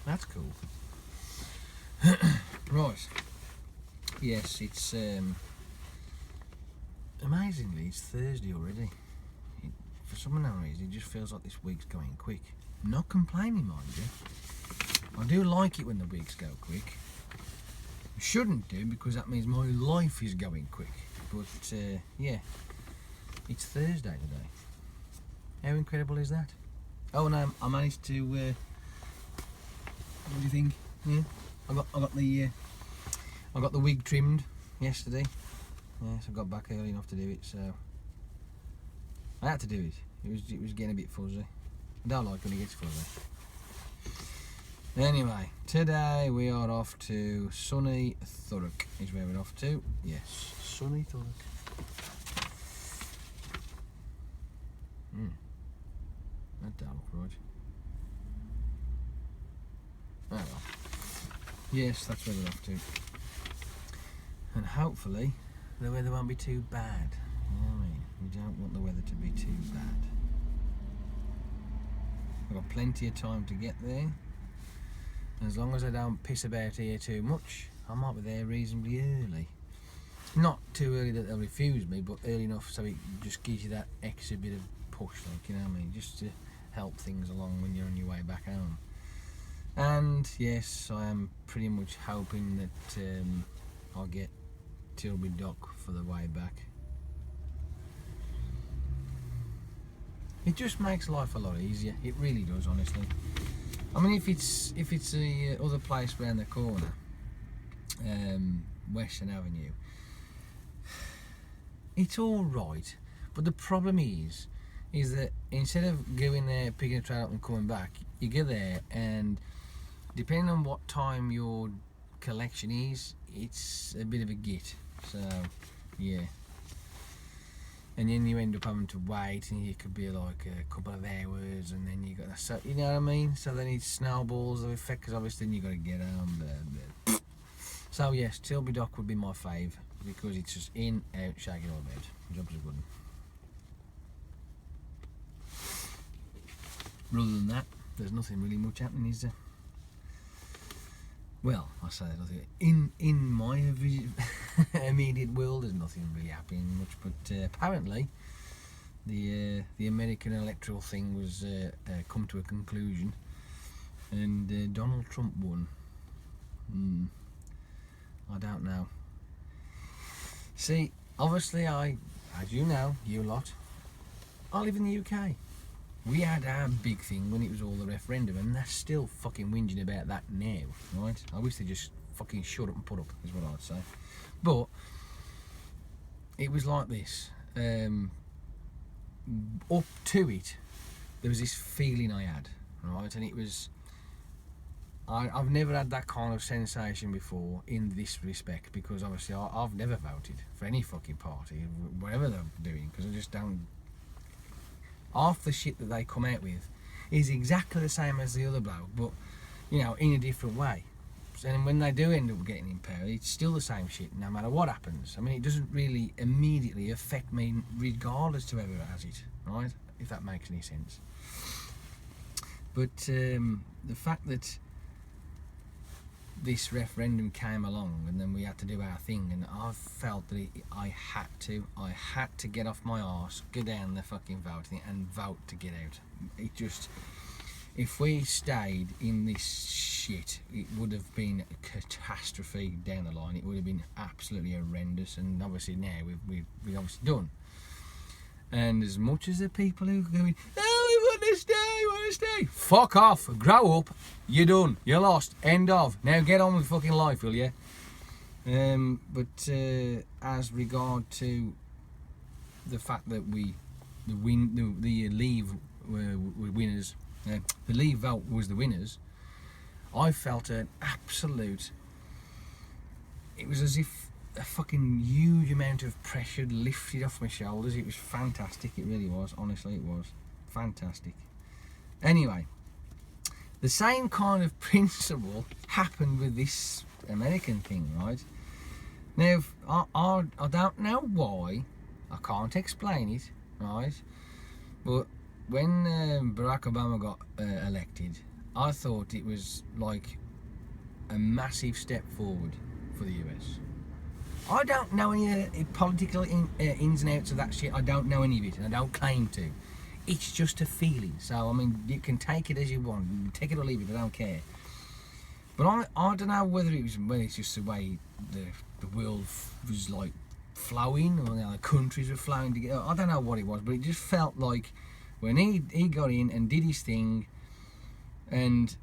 That's cool. Right. Yes, it's amazingly it's Thursday already. For some unknown reason, it just feels like this week's going quick. I'm not complaining, mind you. I do like it when the weeks go quick. I shouldn't do, because that means my life is going quick. But yeah, it's Thursday today. How incredible is that? Oh, and I managed to. What do you think? Yeah, I got the wig trimmed yesterday. Yes, I got back early enough to do it, so I had to do it. It was getting a bit fuzzy. I don't like when it gets fuzzy. Anyway, today we are off to sunny Thurrock, is where we're off to. Yes, sunny Thurrock. That don't look right. Oh well. Yes, that's where we're off to. And hopefully the weather won't be too bad. You know what I mean? We don't want the weather to be too bad. I've got plenty of time to get there. As long as I don't piss about here too much, I might be there reasonably early. Not too early that they'll refuse me, but early enough so it just gives you that extra bit of push, like, you know what I mean? Just to help things along when you're on your way back home. And yes, I am pretty much hoping that I'll get Tilby Dock for the way back. It just makes life a lot easier. It really does, honestly. I mean, if it's the other place round the corner, Western Avenue, it's all right. But the problem is that instead of going there, picking a train up and coming back, you get there, and depending on what time your collection is, it's a bit of a git. So, yeah. And then you end up having to wait, and it could be like a couple of hours, and then you got to, so, you know what I mean? So then it snowballs the effect, because obviously then you got to get home. So yes, Tilby Dock would be my fave, because it's just in, out, shagging all about. Jobs are good. Other than that, there's nothing really much happening, is there? Well, I say there's nothing. In my immediate world, there's nothing really happening much. But apparently, the American electoral thing was come to a conclusion, and Donald Trump won. I don't know. See, obviously, as you know, you lot, I live in the UK. We had our big thing when it was all the referendum, and they're still fucking whinging about that now, right? I wish they just fucking shut up and put up, is what I'd say. But it was like this. Up to it, there was this feeling I had, right? And it was, I've never had that kind of sensation before in this respect, because obviously I've never voted for any fucking party, whatever they're doing, because I just don't. Half the shit that they come out with is exactly the same as the other bloke, but, you know, in a different way. And when they do end up getting in power, it's still the same shit, no matter what happens. I mean, it doesn't really immediately affect me, regardless to whoever has it, right? If that makes any sense. But the fact that this referendum came along, and then we had to do our thing, and I felt that I had to get off my arse, go down the fucking voting and vote to get out. It just, if we stayed in this shit, it would have been a catastrophe down the line. It would have been absolutely horrendous, and obviously now we've obviously done. And as much as the people who are going, oh, we want to stay, fuck off, grow up, you're done, you're lost, end of. Now get on with fucking life, will you? But as regard to the fact that the Leave were winners, the Leave vote was the winners, I felt an absolute, it was as if a fucking huge amount of pressure lifted off my shoulders. It was fantastic, it really was, honestly it was fantastic. Anyway, the same kind of principle happened with this American thing, right? Now, I don't know why, I can't explain it, right? But when Barack Obama got elected, I thought it was like a massive step forward for the US. I don't know any political ins and outs of that shit. I don't know any of it, and I don't claim to. It's just a feeling. So I mean, you can take it as you want, take it or leave it. I don't care. But I don't know whether it's just the way the world was like flowing, or the countries were flowing together. I don't know what it was, but it just felt like when he got in and did his thing, and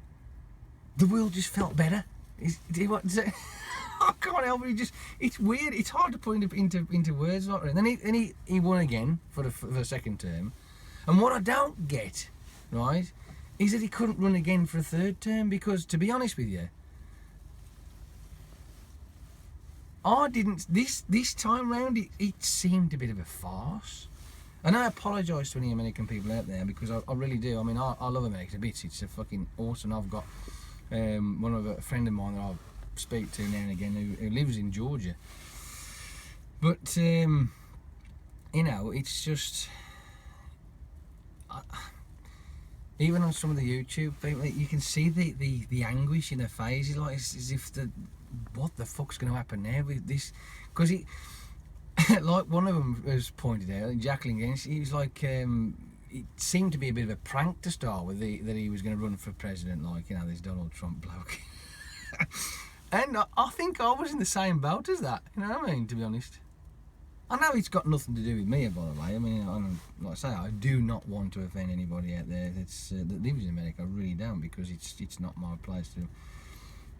the world just felt better. I can't help it. It's weird. It's hard to put into words. And then he won again for the second term. And what I don't get, right, is that he couldn't run again for a third term, because, to be honest with you, I didn't. This time round, it seemed a bit of a farce. And I apologise to any American people out there, because I really do. I mean, I love America a bit. It's a fucking awesome. I've got a friend of mine that I speak to now and again who lives in Georgia. But you know, it's just even on some of the YouTube people, you can see the anguish in their faces, like as if what the fuck's going to happen now with this? Because he, like one of them has pointed out, Jacqueline Gaines, he was like, it seemed to be a bit of a prank to start with, that he was going to run for president, like, you know, this Donald Trump bloke. And I think I was in the same boat as that, you know what I mean, to be honest. I know it's got nothing to do with me, by the way. I mean, like I say, I do not want to offend anybody out there that lives in America. I really don't, because it's not my place to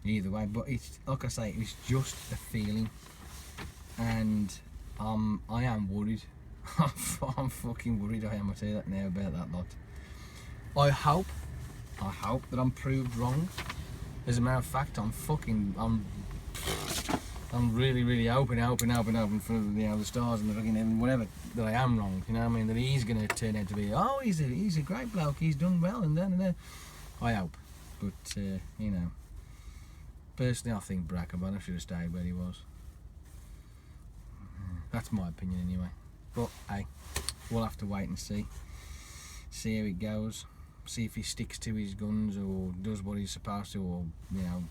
either way. But it's, like I say, it's just a feeling, and I am worried. I'm fucking worried. I am. I tell you that now about that lot. I hope that I'm proved wrong. As a matter of fact, I'm really hoping for, you know, the stars and the fucking heaven, whatever, that I am wrong. You know what I mean? That he's going to turn out to be, oh, he's a great bloke, he's done well, and then. I hope, but you know, personally, I think Barack Obama should have stayed where he was. That's my opinion anyway. But hey, we'll have to wait and see how it goes. See if he sticks to his guns or does what he's supposed to, or, you know.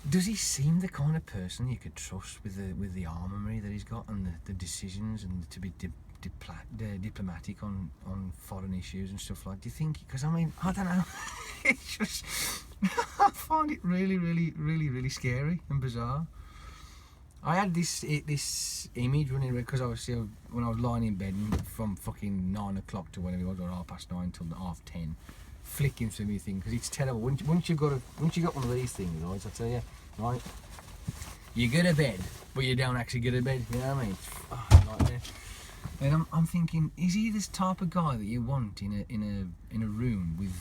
Does he seem the kind of person you could trust with the armoury that he's got, and the decisions, and to be diplomatic on foreign issues and stuff like? Do you think? Because I mean, I don't know. It's just I find it really scary and bizarre. I had this image running around, because obviously when I was lying in bed from fucking 9 o'clock to whatever it was, or 9:30 till 10:30, flicking through me thing, because it's terrible. Once you got one of these things, right? I tell you, right, you go to bed, but you don't actually go to bed. You know what I mean? It's like that. And I'm thinking, is he this type of guy that you want in a room with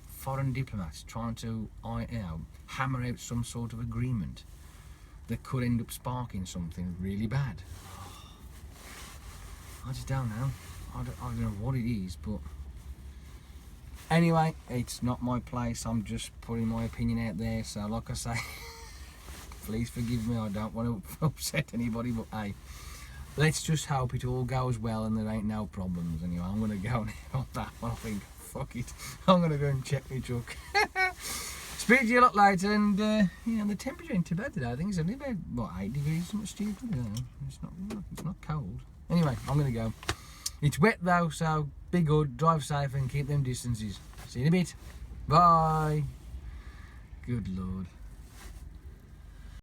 foreign diplomats trying to, you know, hammer out some sort of agreement that could end up sparking something really bad? I just don't know. I don't know what it is, but anyway, it's not my place. I'm just putting my opinion out there. So, like I say, please forgive me. I don't want to upset anybody, but hey, let's just hope it all goes well and there ain't no problems. Anyway, I'm gonna go now on that one. I think, fuck it, I'm gonna go and check my truck. Speak to you a lot later, and you know, the temperature in Tibet today, I think it's only about, what, 8 degrees, something stupid. It's not cold. Anyway, I'm gonna go. It's wet though, so be good, drive safe, and keep them distances. See you in a bit. Bye. Good Lord.